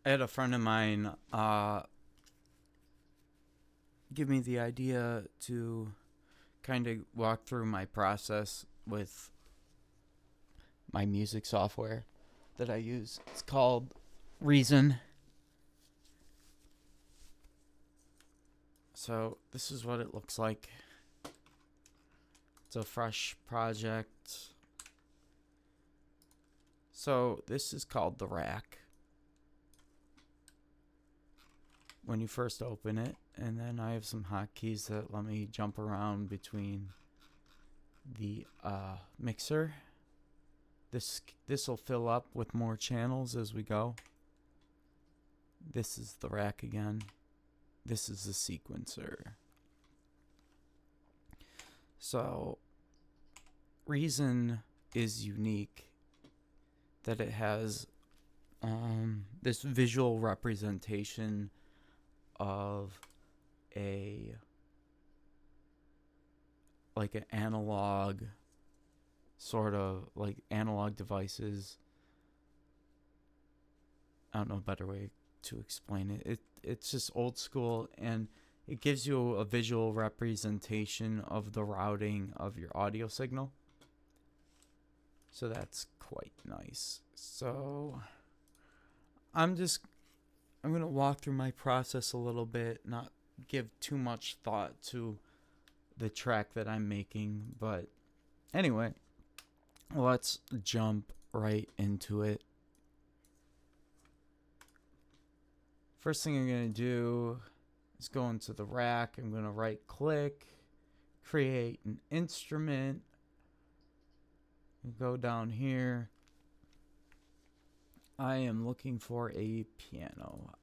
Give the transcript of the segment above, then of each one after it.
I had a friend of mine give me the idea to kind of walk through my process with my music software that I use. It's called Reason. So this is what it looks like. It's a fresh project. So this is called the rack when you first open it, and then I have some hotkeys that let me jump around between the mixer. This will fill up with more channels as we go. This is the rack again. This is the sequencer. So Reason is unique that it has this visual representation of a like an analog sort of like analog devices. I don't know a better way to explain it. It's just old school, and it gives you a visual representation of the routing of your audio signal. So that's quite nice. So I'm going to walk through my process a little bit, not give too much thought to the track that I'm making, but anyway, let's jump right into it. First thing I'm going to do is go into the rack. I'm going to right click, create an instrument, go down here. I am looking for a piano.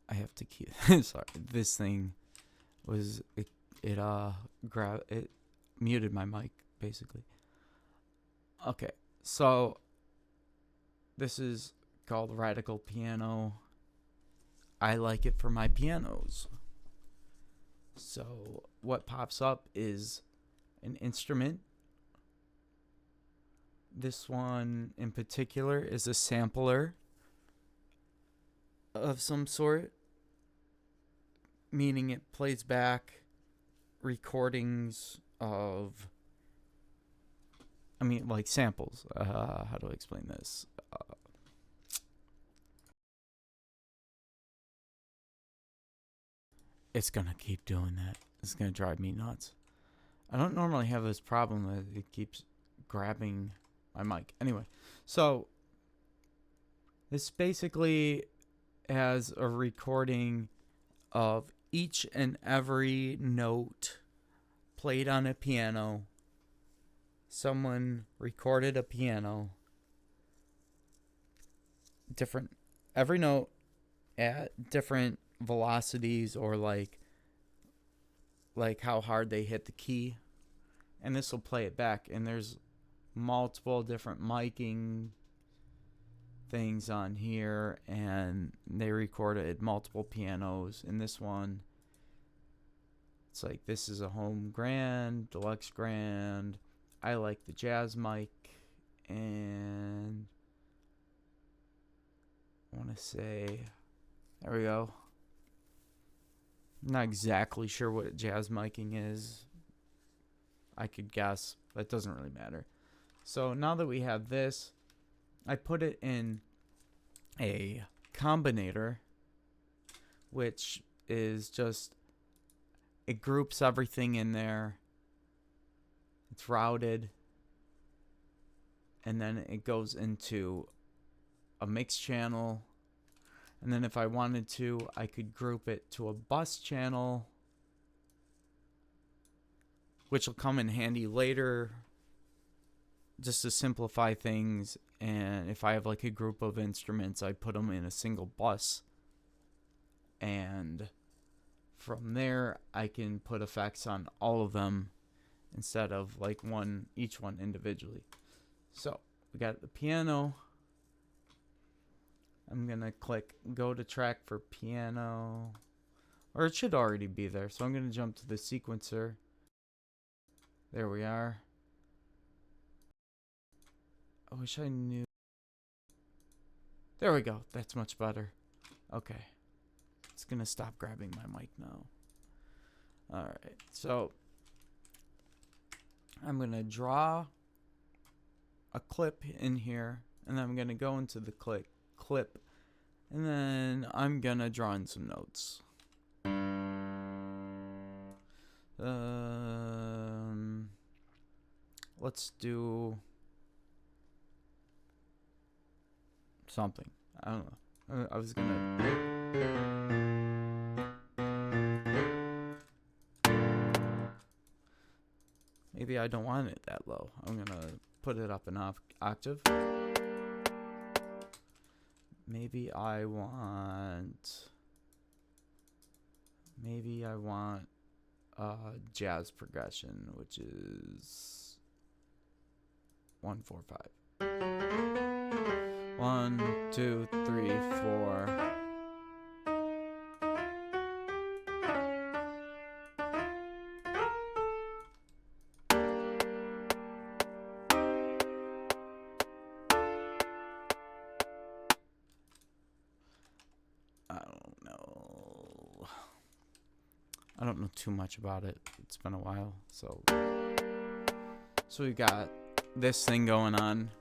I have to keep sorry, this thing was it muted my mic basically. Okay, so this is called Radical Piano. I like it for my pianos. So what pops up is an instrument. This one in particular is a sampler of some sort, meaning it plays back recordings of, like samples. How do I explain this? It's gonna keep doing that. It's gonna drive me nuts. I don't normally have this problem that it keeps grabbing my mic. Anyway, so this basically has a recording of each and every note played on a piano. Someone recorded a piano, every note at different velocities, or like how hard they hit the key, and this will play it back. And there's multiple different miking things on here, and they recorded multiple pianos. In this one, it's like this is a home grand, deluxe grand. I like the jazz mic, and I want to say, there we go. I'm not exactly sure what jazz miking is. I could guess, but it doesn't really matter. So now that we have this, I put it in a combinator, which is just, it groups everything in there. It's routed, and then it goes into a mix channel. And then if I wanted to, I could group it to a bus channel, which will come in handy later just to simplify things. And if I have like a group of instruments, I put them in a single bus, and from there I can put effects on all of them instead of like each one individually. So we got the piano. I'm gonna click go to track for piano, or it should already be there. So I'm gonna jump to the sequencer. There we are. wish I knew. There we go. That's much better. Okay. It's going to stop grabbing my mic now. Alright. So, I'm going to draw a clip in here. And then I'm going to go into the clip. And then I'm going to draw in some notes. Let's do something. I don't know. I was gonna. Maybe I don't want it that low. I'm gonna put it up an octave. Maybe I want jazz progression, which is 1 4 5. 1 2 3 4. I don't know too much about it. It's been a while, so we got this thing going on.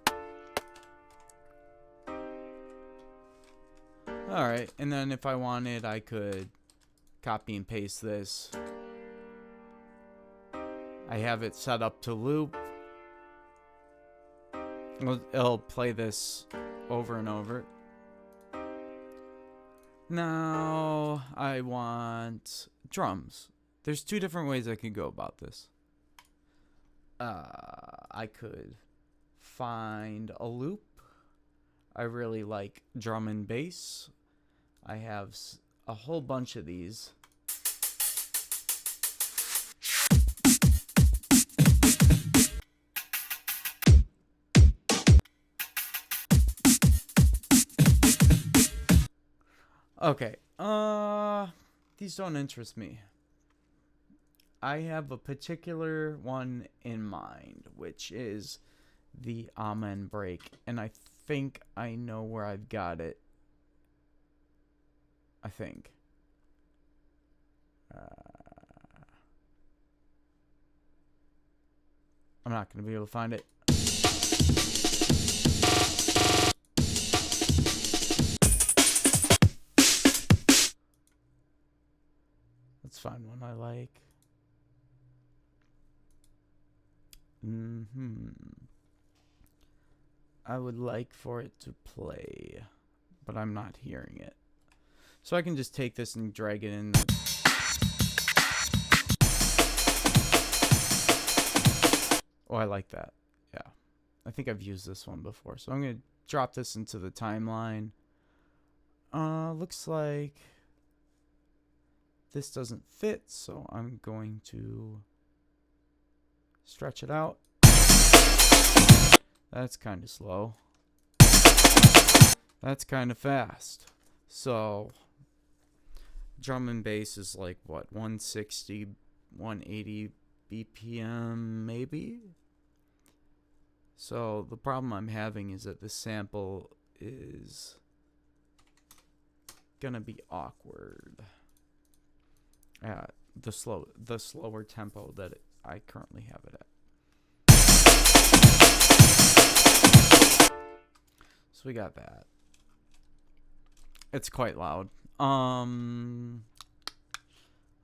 Alright, and then if I wanted, I could copy and paste this. I have it set up to loop. It'll play this over and over. Now I want drums. There's two different ways I could go about this. I could find a loop. I really like drum and bass. I have a whole bunch of these. Okay, these don't interest me. I have a particular one in mind, which is the Amen break, and I think I know where I've got it. I think. I'm not going to be able to find it. Let's find one I like. I would like for it to play, but I'm not hearing it. So I can just take this and drag it in. Oh, I like that. Yeah. I think I've used this one before. So I'm going to drop this into the timeline. Looks like this doesn't fit, so I'm going to stretch it out. That's kind of slow. That's kind of fast. So drum and bass is like what, 160, 180 BPM maybe? So the problem I'm having is that the sample is gonna be awkward at the slower tempo that I currently have it at. So we got that. It's quite loud. I'm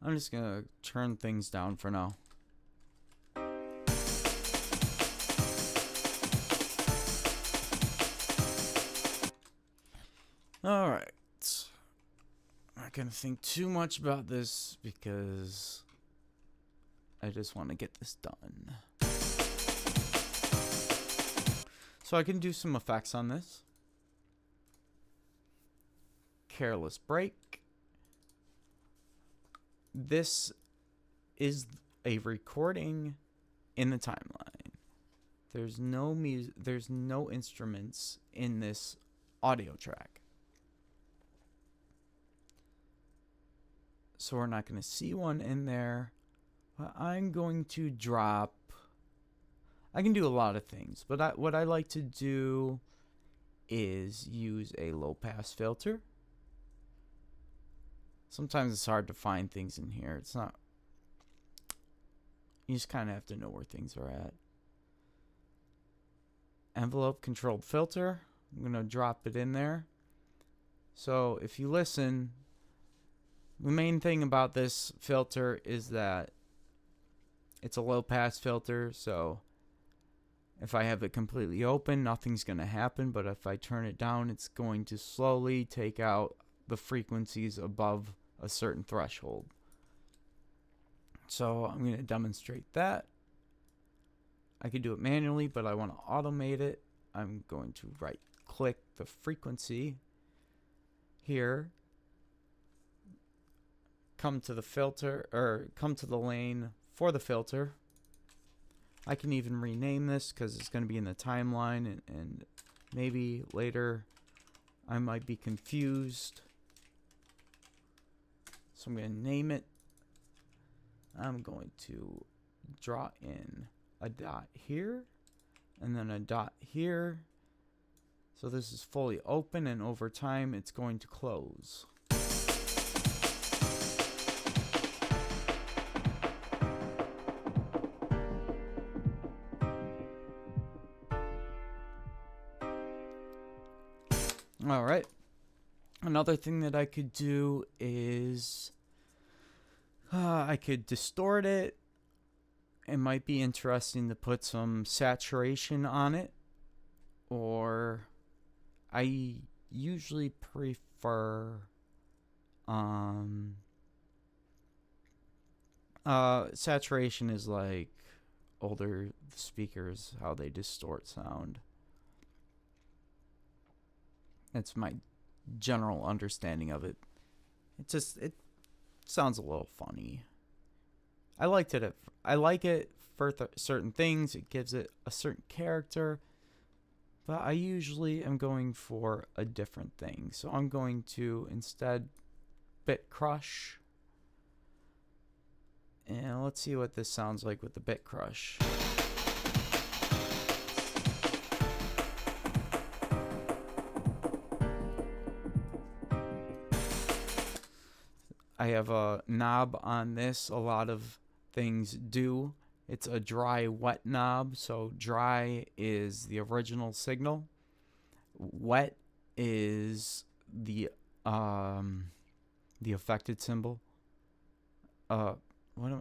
just gonna turn things down for now. Alright. I'm not gonna think too much about this because I just want to get this done. So I can do some effects on this. Careless break. This is a recording in the timeline. There's no music, there's no instruments in this audio track. So we're not going to see one in there. But I'm going to drop I can do a lot of things, but what I like to do is use a low pass filter. Sometimes it's hard to find things in here. It's not, you just kind of have to know where things are at. Envelope controlled filter. I'm going to drop it in there. So if you listen, the main thing about this filter is that it's a low pass filter. So if I have it completely open, nothing's going to happen. But if I turn it down, it's going to slowly take out the frequencies above a certain threshold. So I'm going to demonstrate that. I could do it manually, but I want to automate it. I'm going to right click the frequency here, come to the filter, or come to the lane for the filter. I can even rename this because it's going to be in the timeline, and maybe later I might be confused. So I'm going to name it. I'm going to draw in a dot here and then a dot here. So this is fully open, and over time it's going to close. All right. Another thing that I could do is I could distort it. It might be interesting to put some saturation on it, or I usually prefer saturation is like older speakers, how they distort sound. That's my general understanding of it. It sounds a little funny. I like it for certain things. It gives it a certain character. But I usually am going for a different thing. So I'm going to instead bit crush. And let's see what this sounds like with the bit crush. I have a knob on this. A lot of things do. It's a dry wet knob. So dry is the original signal. Wet is the affected symbol.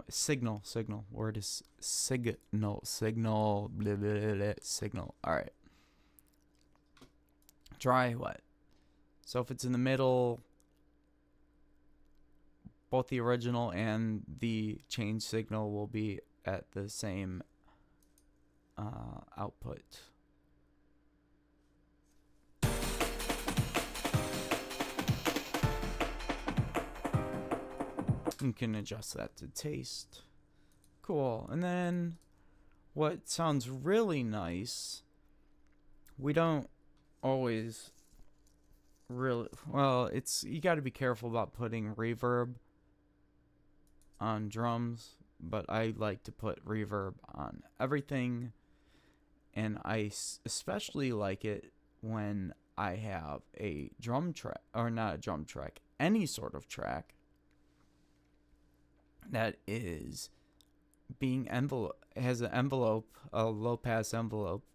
Signal. Word is signal. Signal. Blah, blah, blah, signal. All right. Dry, wet. So if it's in the middle, both the original and the change signal will be at the same output. You can adjust that to taste. Cool. And then what sounds really nice, we don't always really, well, it's, you got to be careful about putting reverb on drums, but I like to put reverb on everything, and I especially like it when I have a drum track, or not a drum track, any sort of track that is being has an envelope, a low pass envelope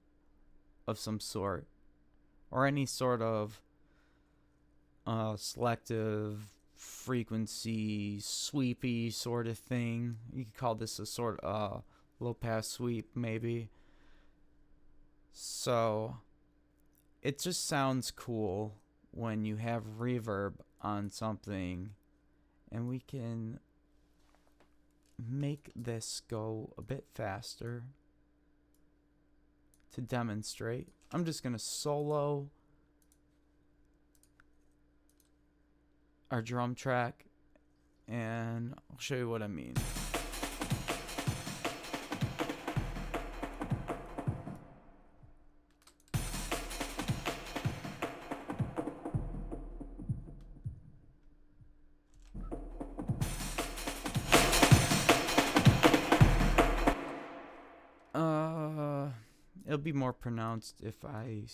of some sort, or any sort of selective frequency sweepy sort of thing. You could call this a sort of low pass sweep maybe. So it just sounds cool when you have reverb on something, and we can make this go a bit faster to demonstrate. I'm just gonna solo our drum track, and I'll show you what I mean. It'll be more pronounced if I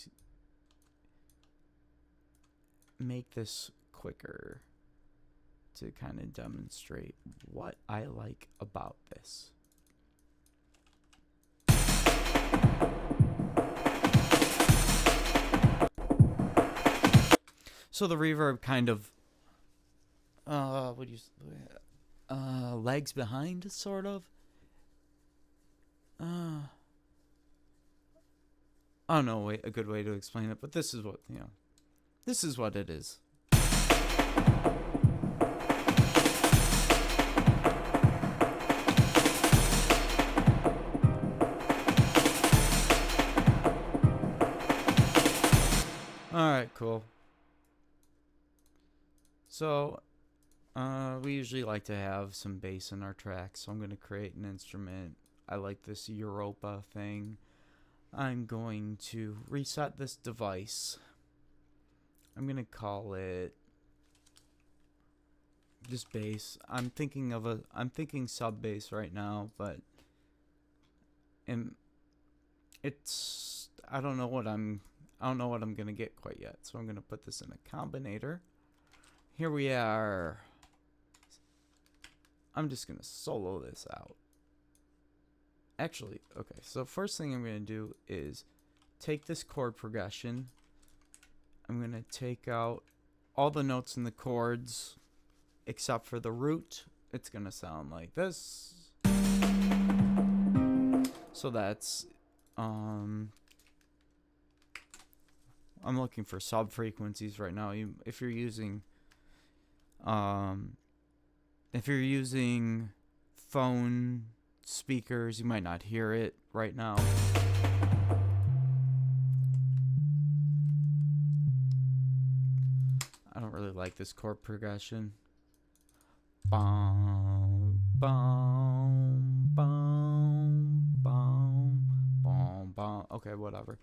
make this quicker to kind of demonstrate what I like about this. So the reverb kind of what do you lags behind, sort of. I don't know a good way to explain it, but this is what, this is what it is. Alright, cool. So, we usually like to have some bass in our tracks, so I'm going to create an instrument. I like this Europa thing. I'm going to reset this device. I'm going to call it just bass. I'm thinking sub bass right now, but I don't know what I'm going to get quite yet. So I'm going to put this in a combinator. Here we are. I'm just going to solo this out. Actually, okay, so first thing I'm going to do is take this chord progression. I'm going to take out all the notes in the chords except for the root. It's going to sound like this. So that's, I'm looking for sub frequencies right now. If you're using phone speakers, you might not hear it right now. I don't really like this chord progression. Bum, bum, bum, bum, bum, bum. Okay, whatever.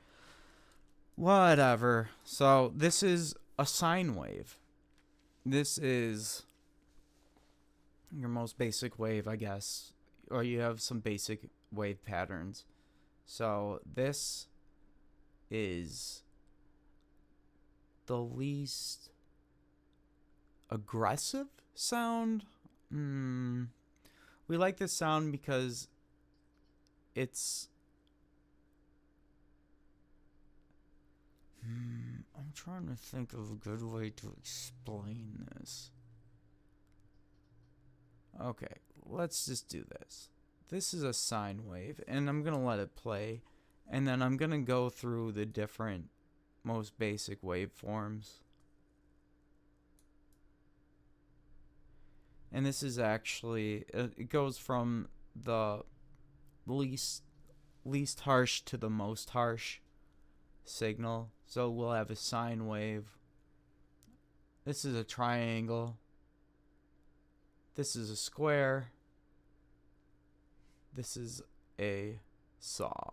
So this is a sine wave. This is your most basic wave, I guess. Or you have some basic wave patterns. So this is the least aggressive sound. We like this sound because it's I'm trying to think of a good way to explain this. Okay, let's just do this. This is a sine wave, and I'm going to let it play, and then I'm going to go through the different, most basic waveforms. And this is actually, it goes from the least harsh to the most harsh signal. So we'll have a sine wave. This is a triangle. This is a square. This is a saw.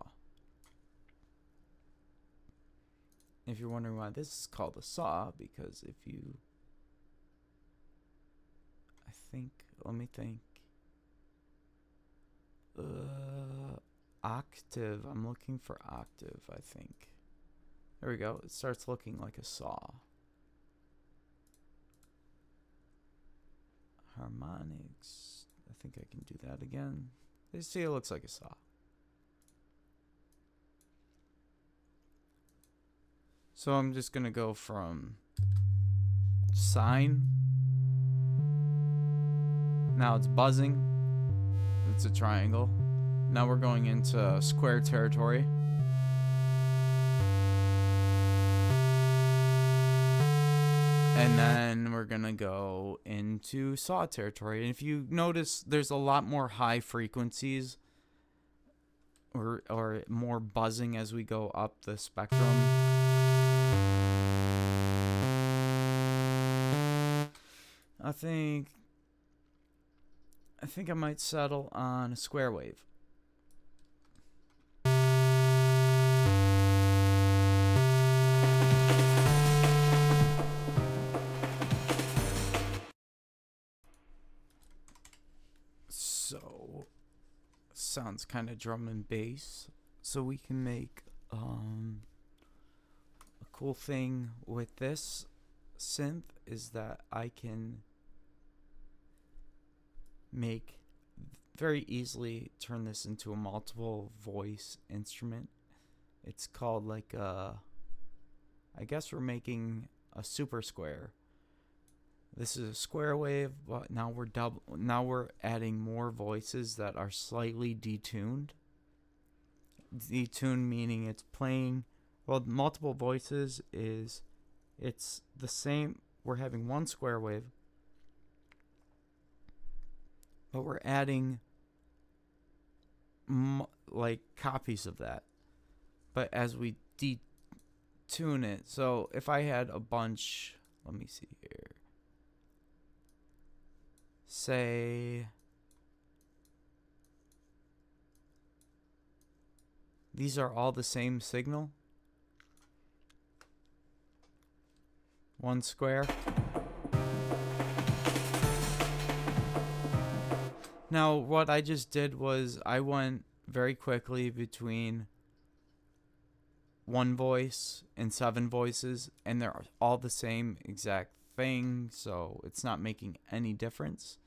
If you're wondering why this is called a saw, because if you, let me think. Octave. I'm looking for octave, I think. There we go. It starts looking like a saw. Harmonics. I think I can do that again. You see, it looks like a saw. So I'm just going to go from sine. Now it's buzzing. It's a triangle. Now we're going into square territory. And then we're going to go into saw territory. And if you notice, there's a lot more high frequencies or more buzzing as we go up the spectrum. I think I might settle on a square wave. So, sounds kind of drum and bass. So we can make a cool thing with this synth is that I can very easily turn this into a multiple voice instrument. It's called like I guess we're making a super square. This is a square wave, but now we're adding more voices that are slightly detuned. Detuned meaning it's playing, well, multiple voices is it's the same. We're having one square wave, but we're adding like copies of that. But as we detune it, so if I had a bunch, let me see here. Say these are all the same signal. One square. Now, what I just did was I went very quickly between one voice and 7 voices, and they're all the same exact thing, so it's not making any difference.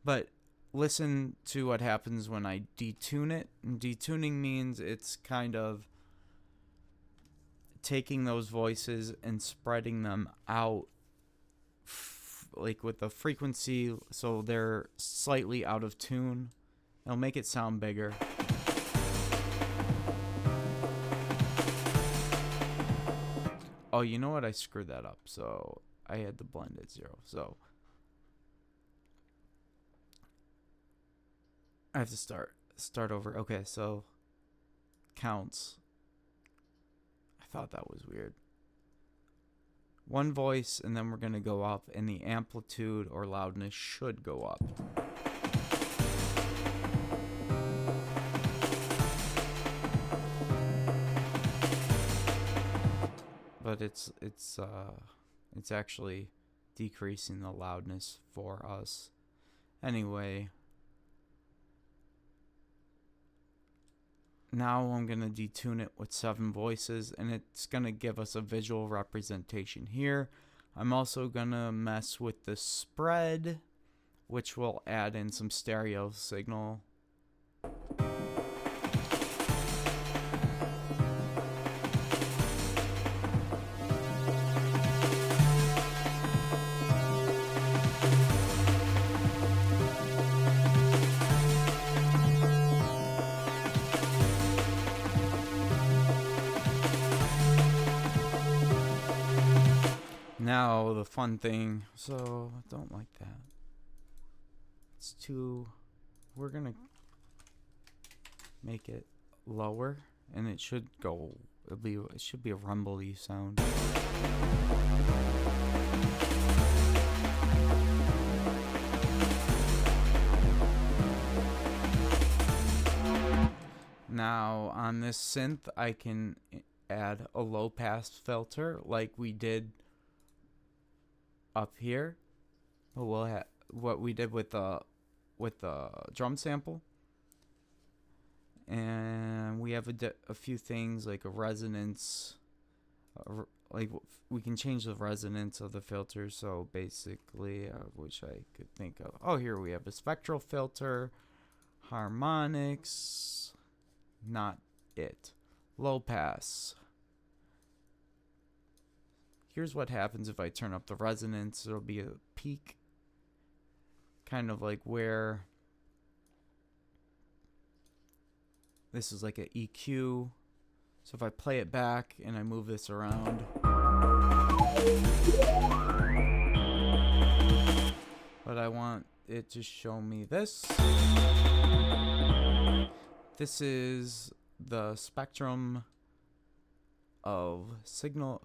But listen to what happens when I detune it. And detuning means it's kind of taking those voices and spreading them out like with the frequency so they're slightly out of tune. It'll make it sound bigger. Oh, you know what? I screwed that up. So I had the blend at 0. So I have to start over. Okay, so counts. I thought that was weird. One voice, and then we're going to go up, and the amplitude or loudness should go up. But it's actually decreasing the loudness for us. Anyway, now I'm going to detune it with 7 voices, and it's going to give us a visual representation here. I'm also going to mess with the spread, which will add in some stereo signal. Now the fun thing, so I don't like that. It's too, we're gonna make it lower, and it should go, it should be a rumbly sound. Now on this synth I can add a low pass filter like we did up here. We'll have what we did with the drum sample, and we have a few things like a resonance, like we can change the resonance of the filter. So basically, I wish I could think of, oh, here we have a spectral filter, harmonics, not it, low pass. Here's what happens if I turn up the resonance. It'll be a peak, kind of like where this is like an EQ. So if I play it back and I move this around, but I want it to show me this. This is the spectrum of signal,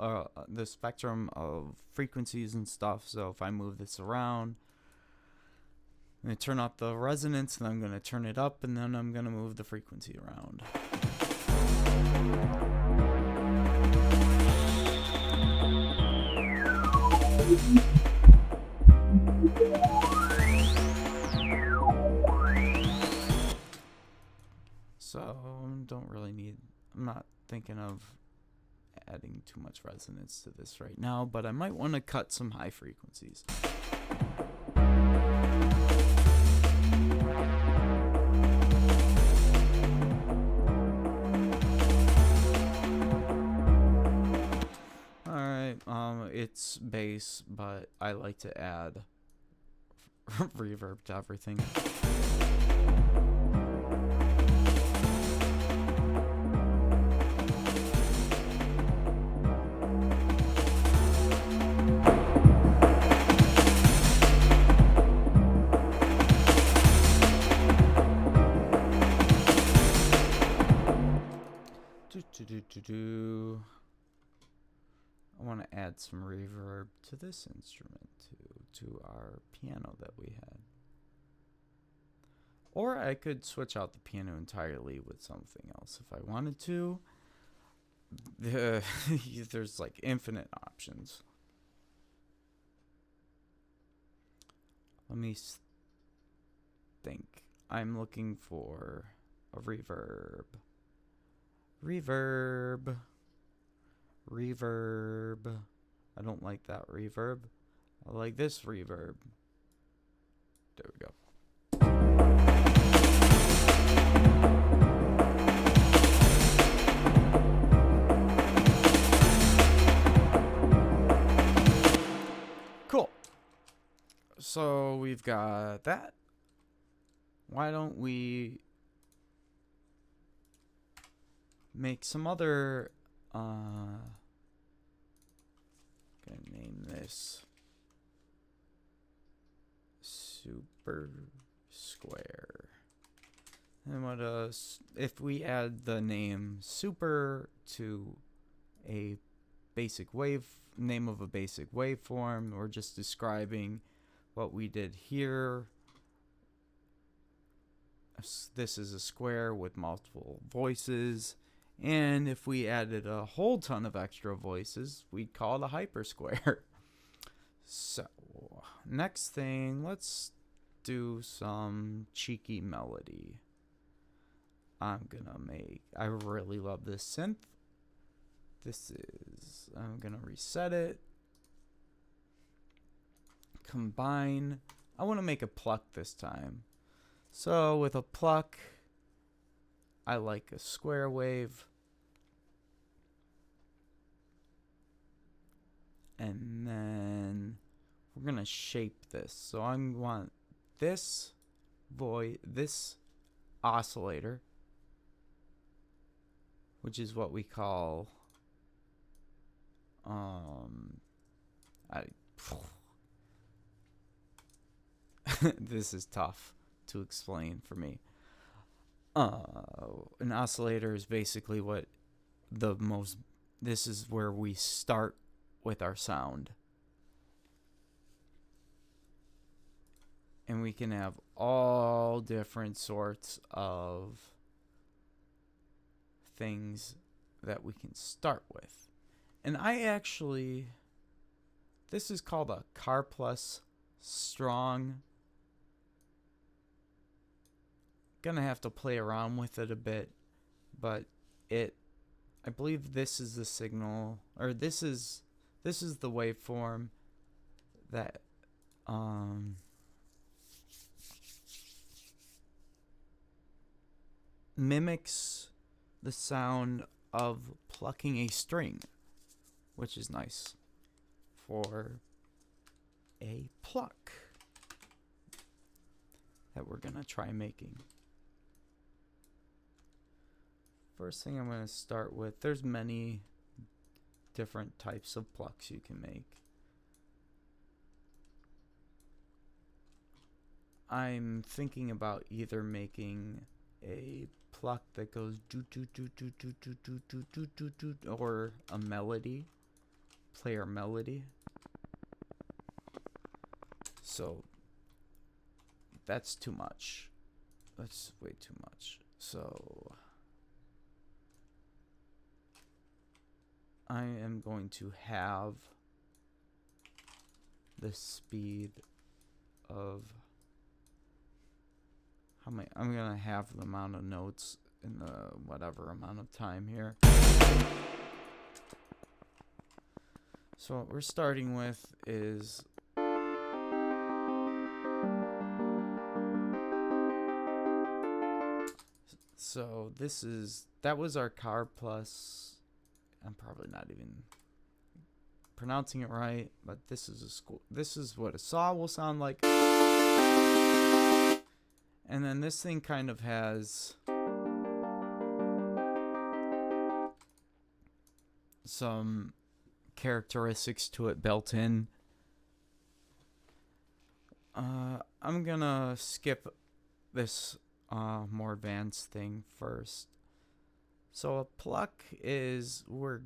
the spectrum of frequencies and stuff. So if I move this around, I'm going to turn up the resonance, and I'm going to turn it up, and then I'm going to move the frequency around. So don't really need, I'm not thinking thinking of adding too much resonance to this right now, but I might want to cut some high frequencies. Alright, it's bass, but I like to add reverb to everything. I want to add some reverb to this instrument too, to our piano that we had. Or I could switch out the piano entirely with something else if I wanted to. There's like infinite options. Let me think. I'm looking for a reverb. Reverb. I don't like that reverb. I like this reverb. There we go. Cool. So we've got that. Why don't we make some other gonna name this super square. And what if we add the name super to a basic name of a basic waveform, we're just describing what we did here. This is a square with multiple voices. And if we added a whole ton of extra voices, we'd call it a hypersquare. So, next thing, let's do some cheeky melody. I really love this synth. I'm gonna reset it. Combine. I want to make a pluck this time. So, with a pluck, I like a square wave. And then we're gonna shape this. So I want this oscillator, which is what we call this is tough to explain for me. An oscillator is basically this is where we start with our sound. And we can have all different sorts of things that we can start with. And this is called a Car Plus Strong. Gonna have to play around with it a bit, but I believe this is the signal, or this is the waveform that mimics the sound of plucking a string, which is nice for a pluck that we're gonna try making. First thing I'm going to start with, there's many different types of plucks you can make. I'm thinking about either making a pluck that goes do do do do do do do do do do do, or a melody, player melody. So that's too much. That's way too much. So I am going to have the speed of I'm going to have the amount of notes in the whatever amount of time here. So what we're starting with is that was our car plus. I'm probably not even pronouncing it right, but this is what a saw will sound like. And then this thing kind of has some characteristics to it built in. I'm gonna skip this more advanced thing first. So a pluck is we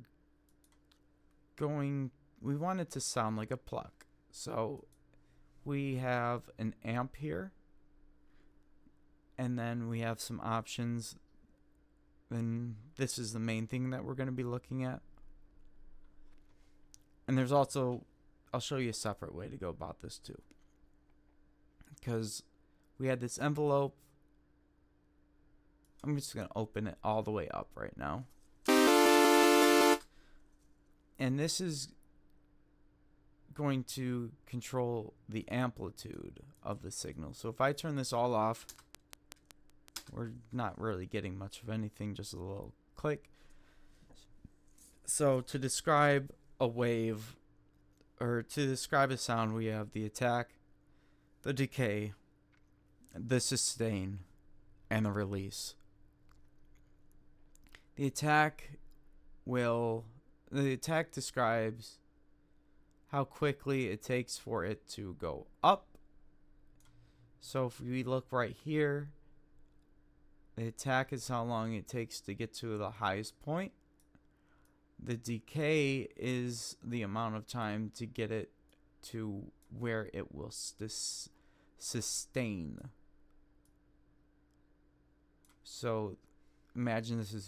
want it to sound like a pluck. So we have an amp here, and then we have some options, and this is the main thing that we're going to be looking at. And there's also, I'll show you a separate way to go about this too, because we had this envelope. I'm just going to open it all the way up right now. And this is going to control the amplitude of the signal. So if I turn this all off, we're not really getting much of anything, just a little click. So to describe a wave, or to describe a sound, we have the attack, the decay, the sustain, and the release. The attack describes how quickly it takes for it to go up. So if we look right here, the attack is how long it takes to get to the highest point. The decay is the amount of time to get it to where it will sustain. So imagine this is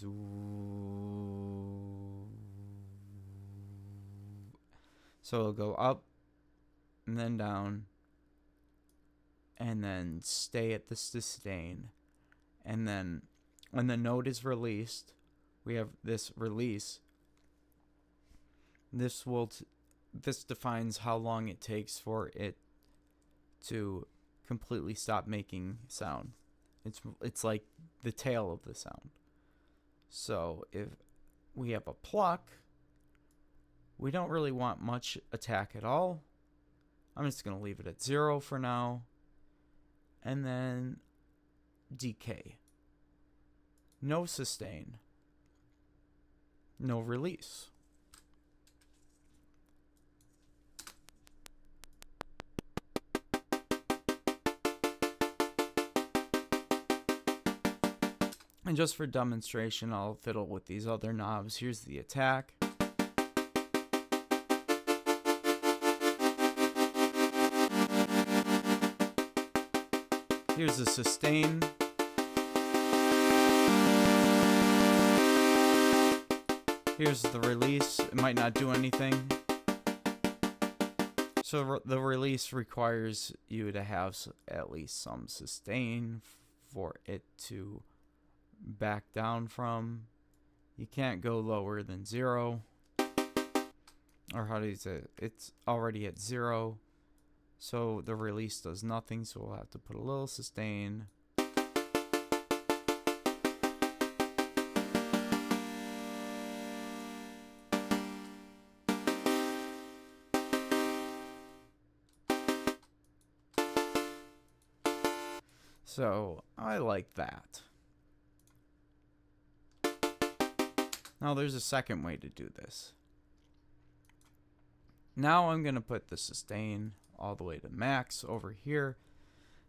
so it'll go up and then down and then stay at the sustain. And then when the note is released, we have this release. This defines how long it takes for it to completely stop making sound. It's like the tail of the sound. So if we have a pluck, we don't really want much attack at all. I'm just going to leave it at 0 for now. And then decay. No sustain. No release. And just for demonstration, I'll fiddle with these other knobs. Here's the attack. Here's the sustain. Here's the release. It might not do anything. So the release requires you to have at least some sustain for it to back down from. You can't go lower than 0. Or how do you say it? It's already at 0. So the release does nothing, so we'll have to put a little sustain. So I like that. Now there's a second way to do this. Now I'm going to put the sustain all the way to max over here,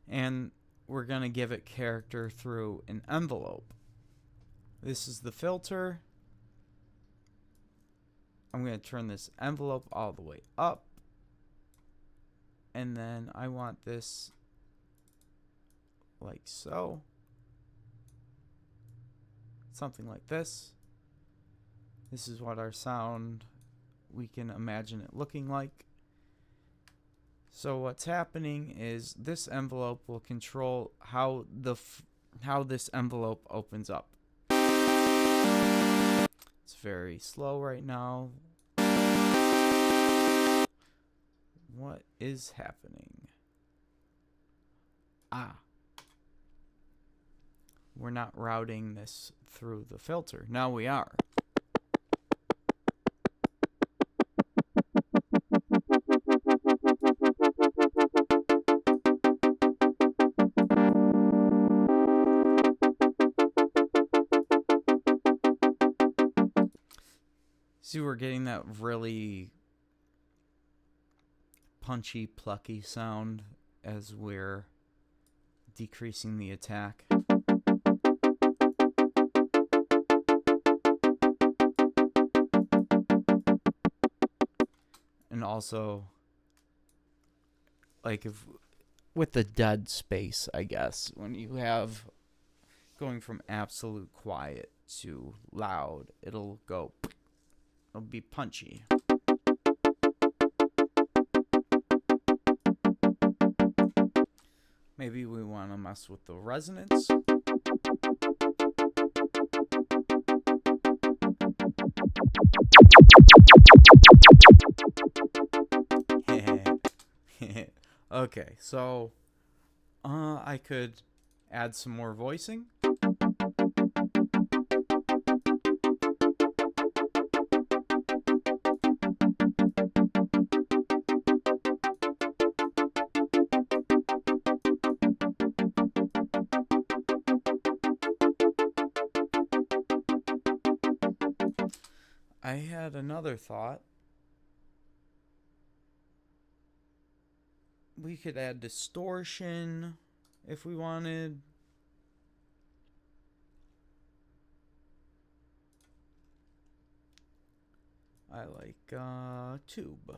and we're going to give it character through an envelope. This is the filter. I'm going to turn this envelope all the way up, and then I want this like so. Something like this. This is what our sound, we can imagine it looking like. So what's happening is this envelope will control how this envelope opens up. very slow right now. What is happening? We're not routing this through the filter. Now we are. See, we're getting that really punchy, plucky sound as we're decreasing the attack. And also, like, if with the dead space, I guess, when you have going from absolute quiet to loud, it'll be punchy. Maybe we want to mess with the resonance. Okay, so I could add some more voicing. I had another thought. We could add distortion if we wanted. I like tube.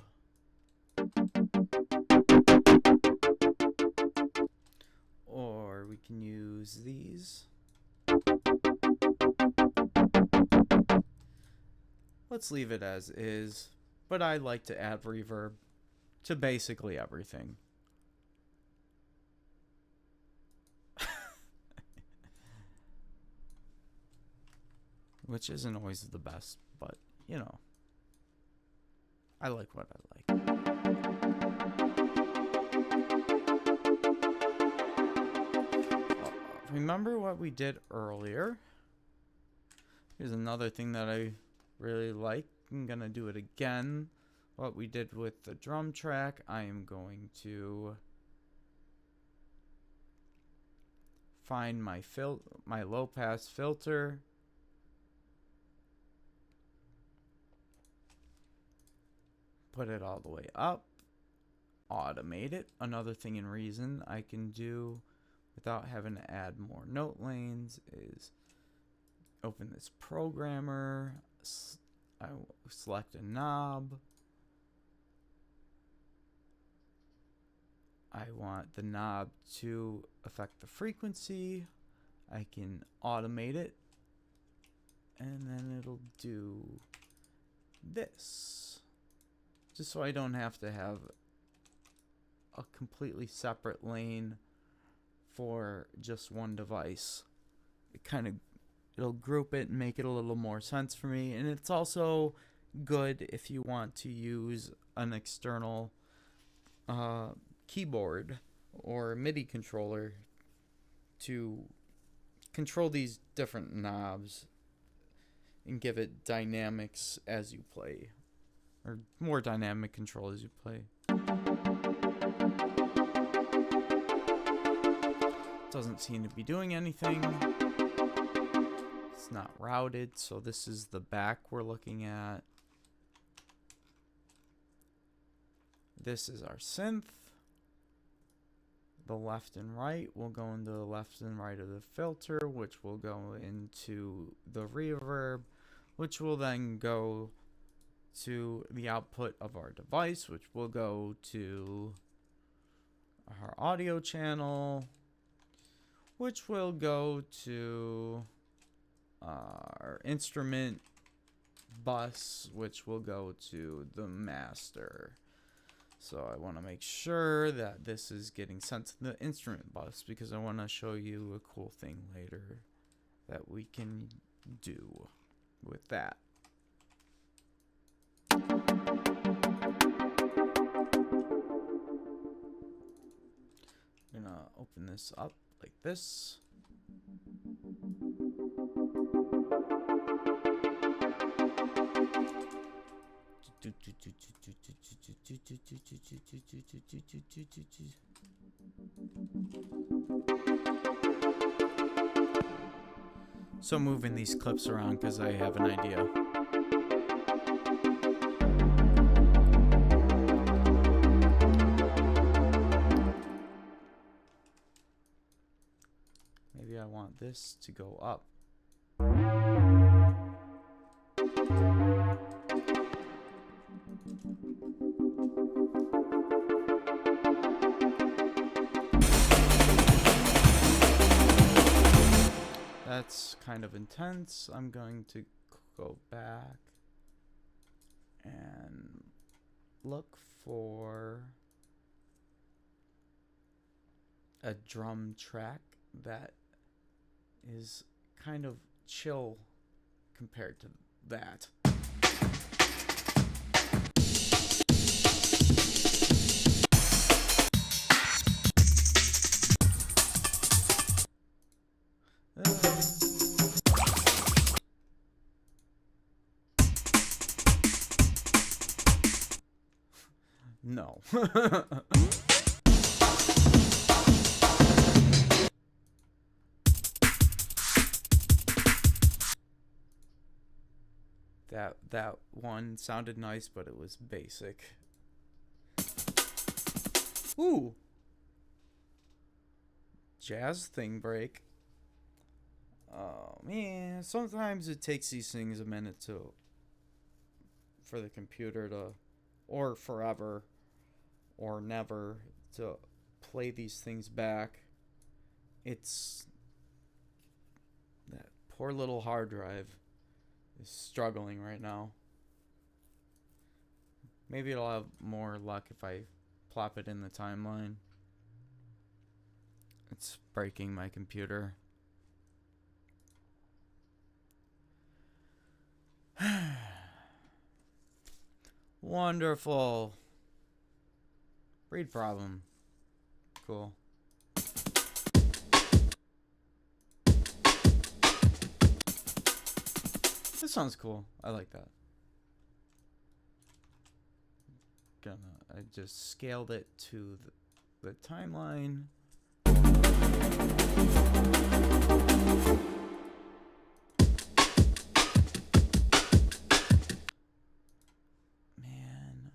Or we can use these. Let's leave it as is, but I like to add reverb to basically everything. Which isn't always the best, but, you know, I like what I like. Remember what we did earlier? Here's another thing that I really like. I'm gonna do it again. What we did with the drum track, I am going to find my low pass filter. Put it all the way up. Automate it. Another thing in Reason I can do without having to add more note lanes is open this programmer. I select a knob. I want the knob to affect the frequency. I can automate it. And then it'll do this. Just so I don't have to have a completely separate lane for just one device. It'll group it and make it a little more sense for me. And it's also good if you want to use an external keyboard or MIDI controller to control these different knobs and give it dynamics as you play, or more dynamic control as you play. Doesn't seem to be doing anything. It's not routed, so this is the back we're looking at. This is our synth. The left and right will go into the left and right of the filter, which will go into the reverb, which will then go to the output of our device, which will go to our audio channel, which will go to our instrument bus, which will go to the master. So I want to make sure that this is getting sent to the instrument bus because I want to show you a cool thing later that we can do with that. this up like this. So moving these clips around because I have an idea. Maybe I want this to go up. That's kind of intense. I'm going to go back and look for a drum track that is kind of chill compared to that. No. That one sounded nice, but it was basic. Ooh. Jazz thing break. Oh man, sometimes it takes these things a minute for the computer to, or forever, or never, to play these things back. It's that poor little hard drive is struggling right now. Maybe it'll have more luck if I plop it in the timeline. It's breaking my computer. Wonderful. Read problem. Cool. This sounds cool. I like that. I just scaled it to the timeline. Man,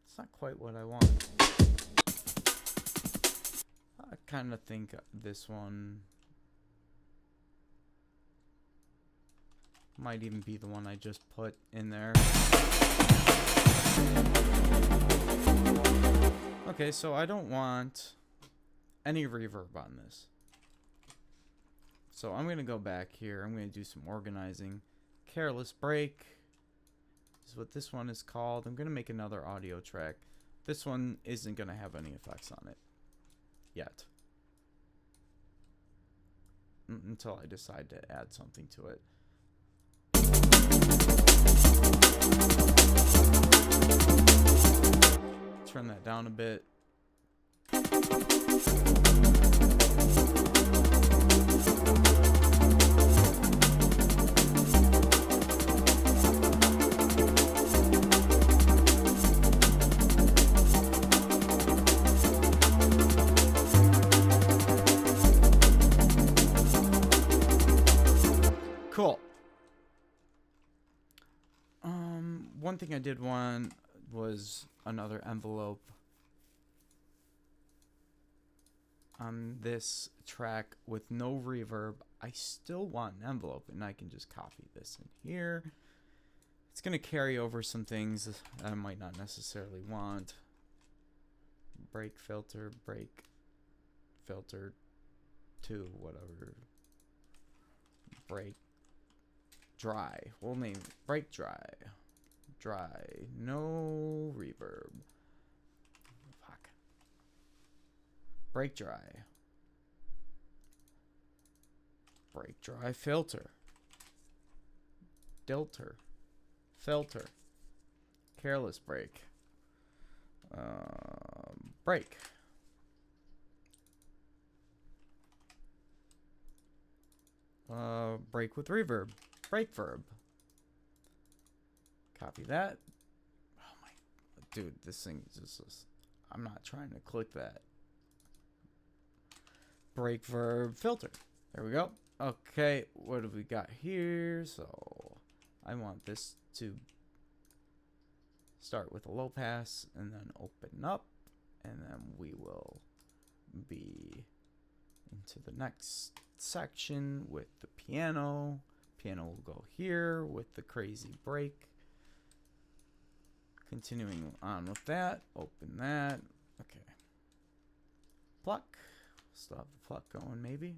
it's not quite what I want. I kind of think this one might even be the one I just put in there. Okay, so I don't want any reverb on this. So I'm going to go back here. I'm going to do some organizing. Careless break is what this one is called. I'm going to make another audio track. This one isn't going to have any effects on it yet. Until I decide to add something to it. Turn that down a bit. Cool. One thing I did want was another envelope on this track with no reverb. I still want an envelope, and I can just copy this in here. It's going to carry over some things I might not necessarily want. Break filter 2, whatever. Break dry. We'll name it break dry. Dry. No reverb. Fuck. Break dry. Break dry filter. Dilter. Filter. Careless break. Break. break with reverb. Break verb. Copy that. Oh my, dude, this thing is just, I'm not trying to click that. Break verb filter. There we go. Okay, what have we got here? So I want this to start with a low pass and then open up, and then we will be into the next section with the piano. Piano will go here with the crazy break. Continuing on with that, open that. Okay. Pluck. Still have the pluck going, maybe.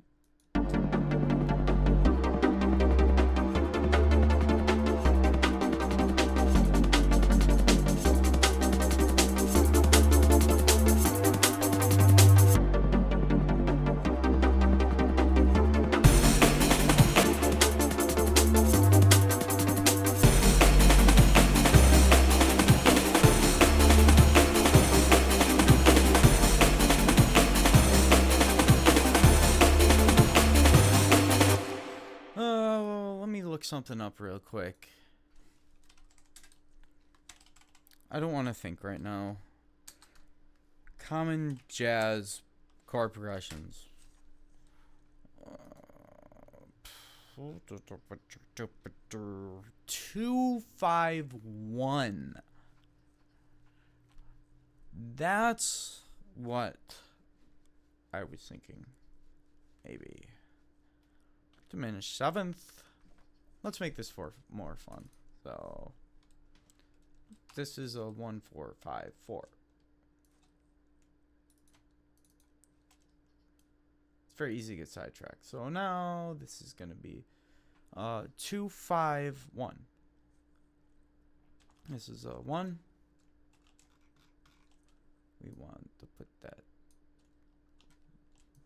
Something up real quick. I don't want to think right now. Common jazz chord progressions. 2-5-1. That's what I was thinking. Maybe diminished seventh. Let's make this more fun. So this is a 1-4-5-4. It's very easy to get sidetracked. So now this is going to be 2-5-1. This is a 1. We want to put that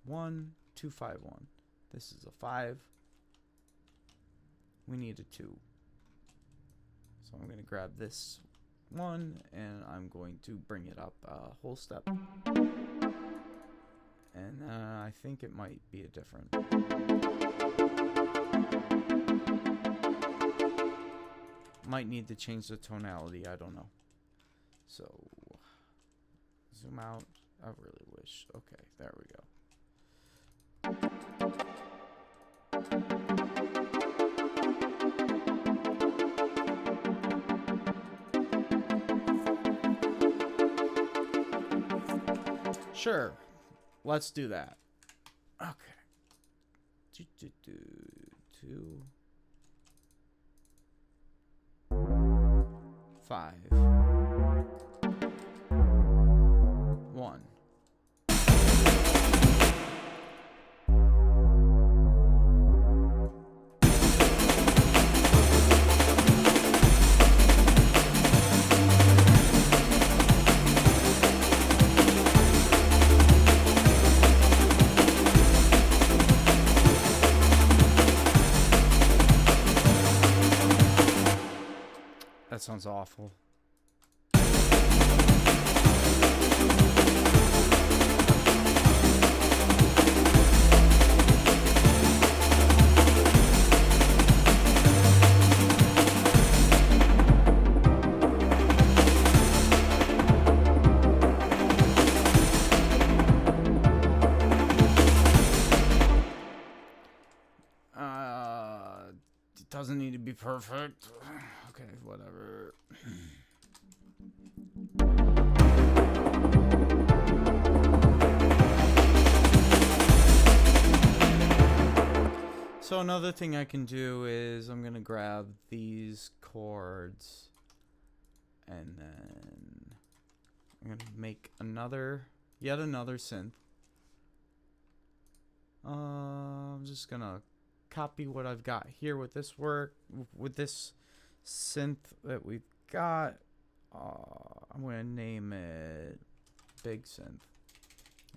1, 2-5-1. This is a 5. We need a 2. So I'm going to grab this 1 and I'm going to bring it up a whole step. And I think it might be a different. Might need to change the tonality, I don't know. So zoom out. I really wish. Okay, there we go. Sure, let's do that. Okay. 2, 5, 1. That sounds awful. It doesn't need to be perfect. Okay, whatever. So another thing I can do is I'm gonna grab these chords and then I'm gonna make yet another synth. I'm just gonna copy what I've got here with this synth that we've got. I'm gonna name it Big Synth,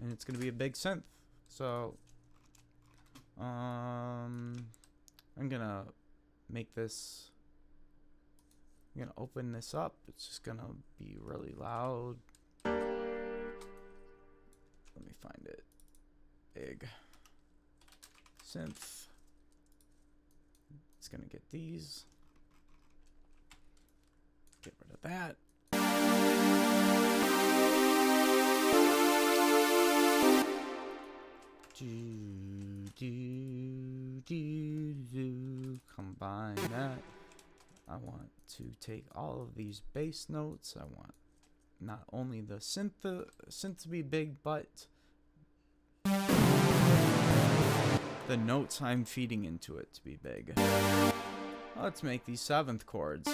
and it's gonna be a big synth. So I'm gonna make this. I'm gonna open this up. It's just gonna be really loud. Let me find it. Big synth. It's gonna get these. Get rid of that. Combine that. I want to take all of these bass notes. I want not only the synth to be big, but the notes I'm feeding into it to be big. Let's make these 7th chords.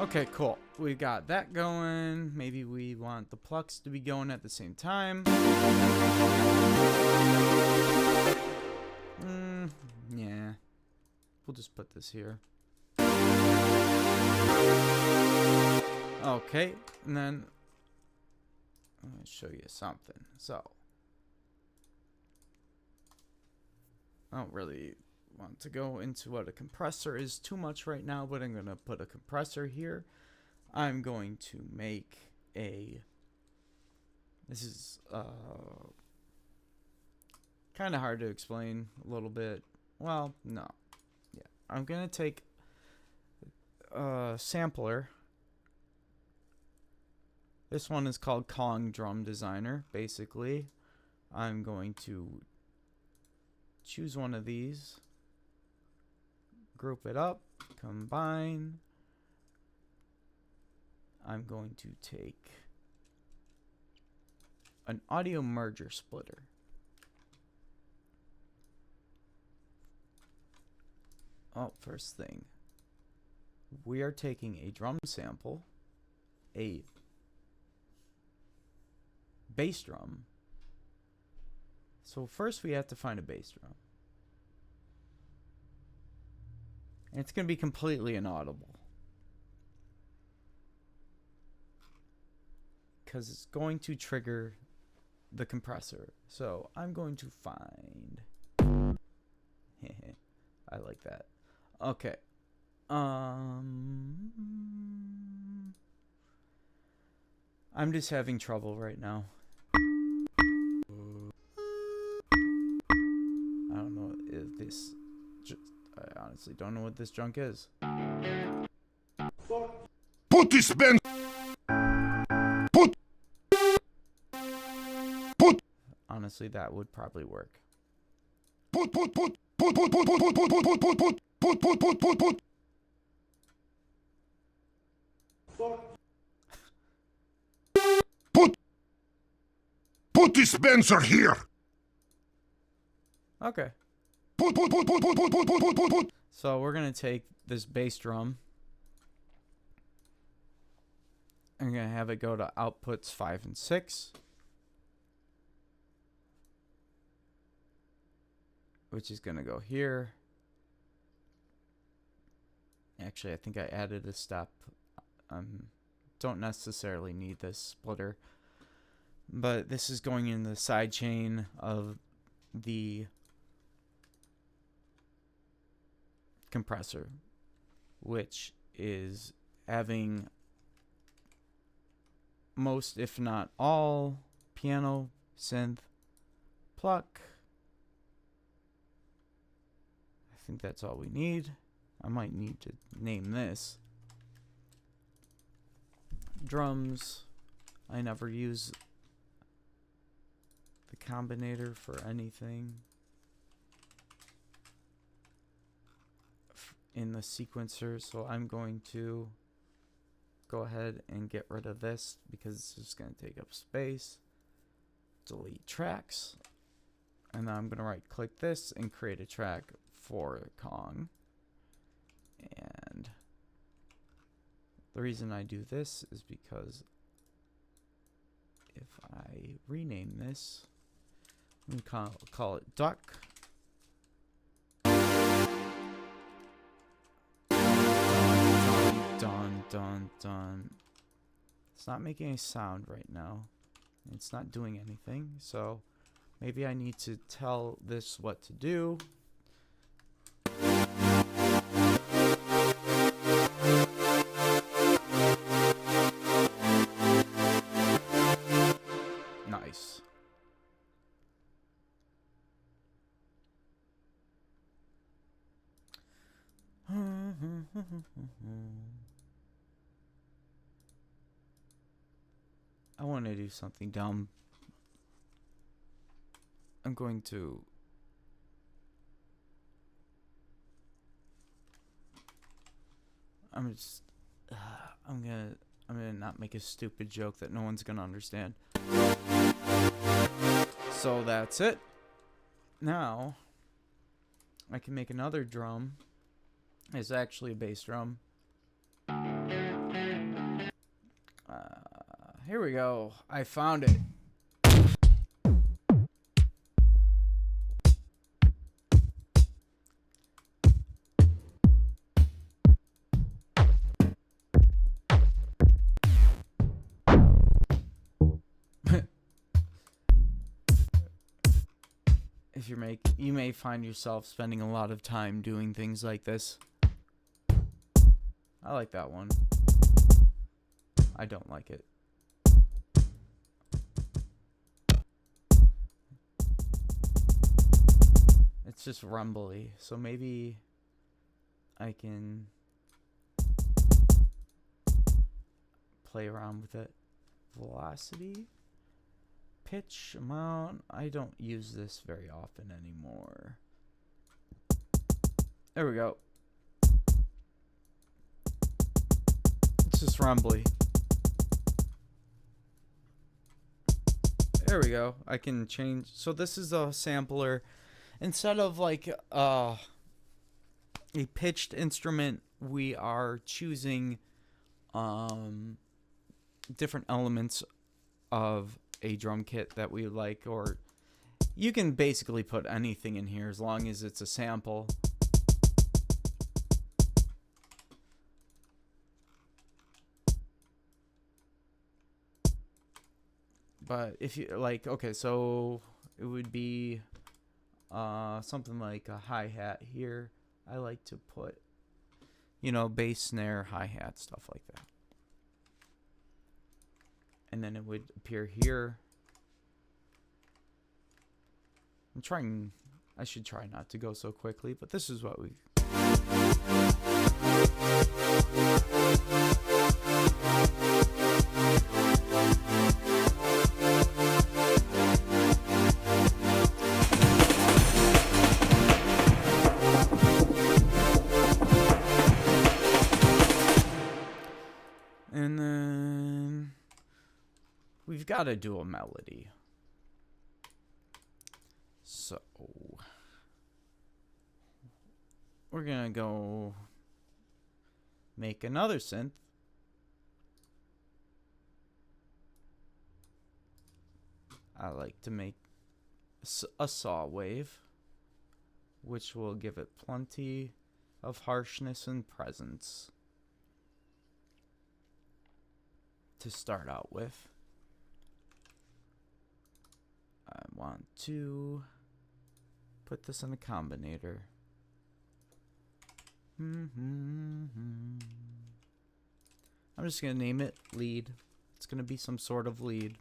Okay, cool. We got that going. Maybe we want the plucks to be going at the same time. Yeah. We'll just put this here. Okay, and then I'm going to show you something. So, I don't really want to go into what a compressor is too much right now, but I'm going to put a compressor here. I'm going to make a, this is kind of hard to explain a little bit. Well, no. Yeah, I'm going to take a sampler. This one is called Kong Drum Designer. Basically, I'm going to choose one of these, group it up, combine. I'm going to take an audio merger splitter. Oh, first thing, we are taking a drum sample, a bass drum. So first we have to find a bass drum. And it's going to be completely inaudible, because it's going to trigger the compressor. So I'm going to find I like that. Okay. I'm just having trouble right now. I don't know if this I honestly don't know what this junk is. Put this band. Put. Honestly, that would probably work. Put. Put this Spencer here. Okay. So we're gonna take this bass drum. I'm gonna have it go to outputs 5 and 6, which is gonna go here. Actually, I think I added a step. Don't necessarily need this splitter, but this is going in the side chain of the compressor, which is having most, if not all, piano, synth, pluck. I think that's all we need. I might need to name this drums. I never use the combinator for anything in the sequencer, so I'm going to go ahead and get rid of this because it's just going to take up space. Delete tracks, and then I'm going to right click this and create a track for Kong. And the reason I do this is because if I rename this, I'm gonna call it duck. Dun. It's not making a sound right now. It's not doing anything, so maybe I need to tell this what to do. Nice. I want to do something dumb. I'm gonna not make a stupid joke that no one's gonna understand. So that's it. Now I can make another drum. It's actually a bass drum. Here we go. I found it. If you may find yourself spending a lot of time doing things like this. I like that one. I don't like it. It's just rumbly, so maybe I can play around with it. Velocity, pitch, amount. I don't use this very often anymore. There we go. It's just rumbly. There we go. I can change. So this is a sampler. Instead of like a pitched instrument, we are choosing different elements of a drum kit that we like, or you can basically put anything in here as long as it's a sample. But if you like, okay, so it would be something like a hi-hat here. I like to put, bass, snare, hi-hat, stuff like that. And then it would appear here. I should try not to go so quickly, but this is what we... And then we've got to do a melody. So we're going to go make another synth. I like to make a saw wave, which will give it plenty of harshness and presence to start out with. I want to put this in a combinator. I'm just going to name it lead. It's going to be some sort of lead.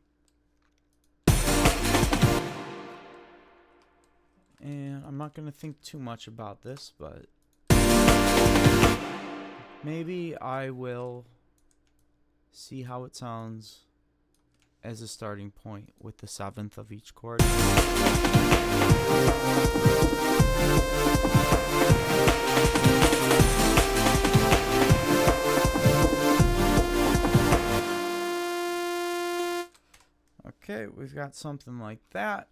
And I'm not going to think too much about this, but maybe I will see how it sounds as a starting point with the 7th of each chord. Okay, we've got something like that.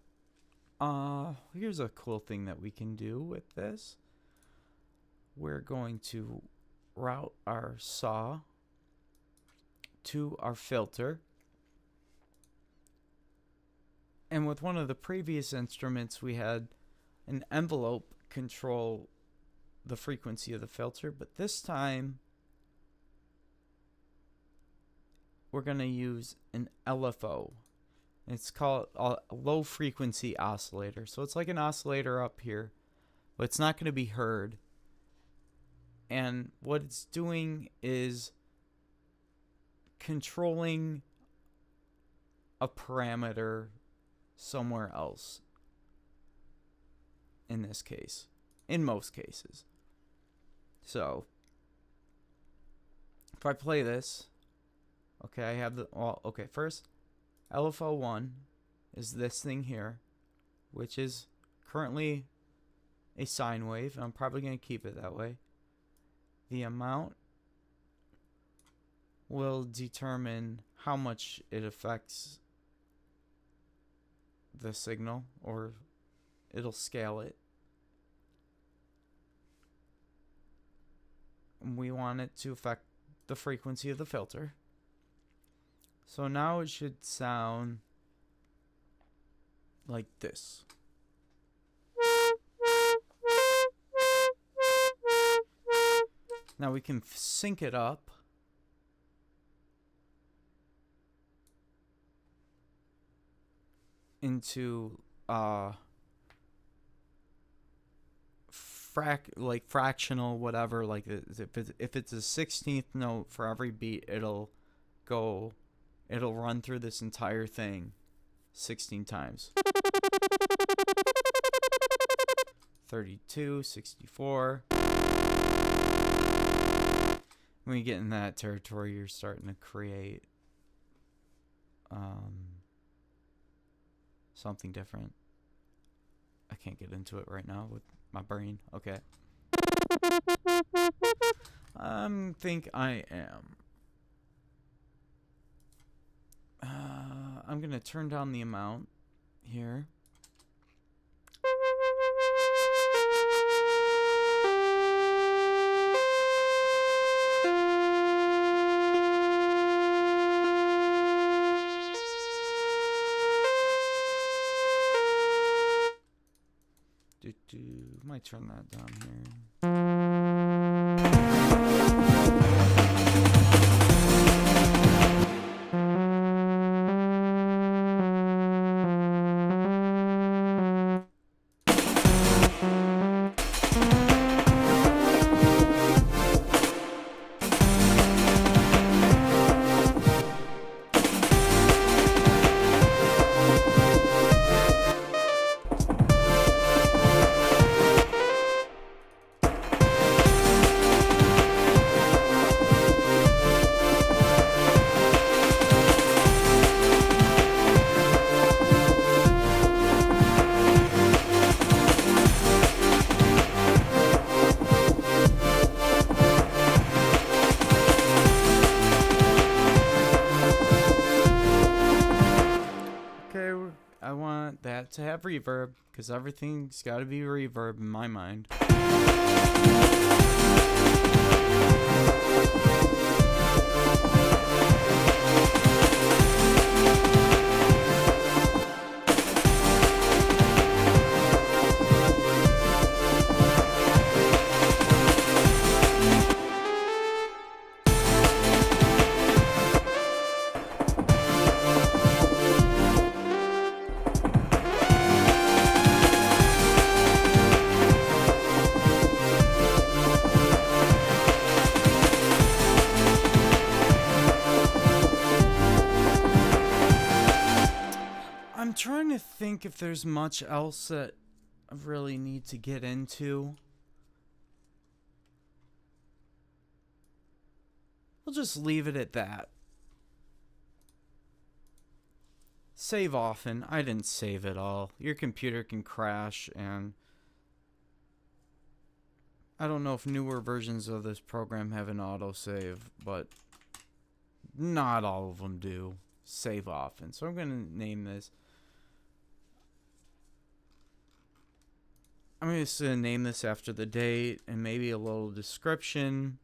Here's a cool thing that we can do with this. We're going to route our saw to our filter, And with one of the previous instruments, we had an envelope control the frequency of the filter, but this time we're going to use an LFO. It's called a low frequency oscillator. So it's like an oscillator up here, but it's not going to be heard. And what it's doing is controlling a parameter somewhere else. In this case, in most cases. So if I play this, okay, I have the, well, okay, first LFO1 is this thing here, which is currently a sine wave. I'm probably going to keep it that way. The amount will determine how much it affects the signal, or it'll scale it. And we want it to affect the frequency of the filter. So now it should sound like this. Now we can sync it up into fractional whatever, like if it's a 16th note for every beat, it'll run through this entire thing 16 times. 32, 64. When you get in that territory, you're starting to create something different. I can't get into it right now with my brain. Okay. Think I am. I'm gonna turn down the amount here. Might turn that down here. I want that to have reverb, because everything's got to be reverb in my mind. I'm trying to think if there's much else that I really need to get into. We'll just leave it at that. Save often. I didn't save it all. Your computer can crash, and I don't know if newer versions of this program have an autosave, but not all of them do. Save often. So I'm going to name this. I'm just going to name this after the date and maybe a little description.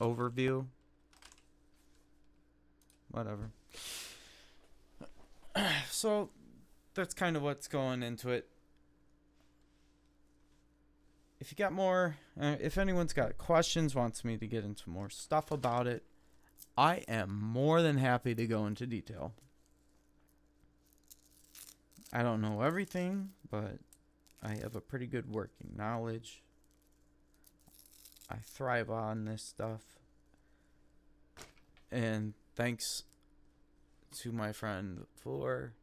overview. Whatever. So that's kind of what's going into it. If you got more, if anyone's got questions, wants me to get into more stuff about it, I am more than happy to go into detail. I don't know everything, but I have a pretty good working knowledge. I thrive on this stuff. And thanks to my friend for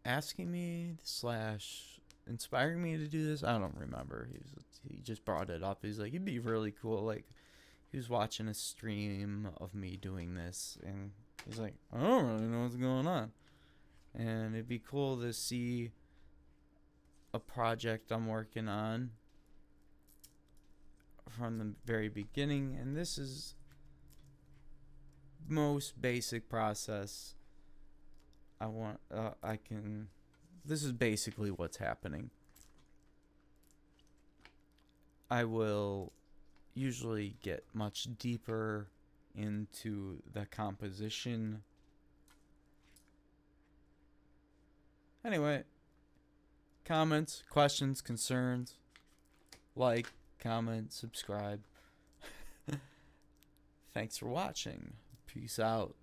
asking me / inspiring me to do this. I don't remember. He just brought it up. He's like, it'd be really cool. Like, he was watching a stream of me doing this, and he's like, I don't really know what's going on. And it'd be cool to see a project I'm working on from the very beginning. And this is most basic process. This is basically what's happening. I will usually get much deeper into the composition. Anyway, comments, questions, concerns, like, comment, subscribe. Thanks for watching. Peace out.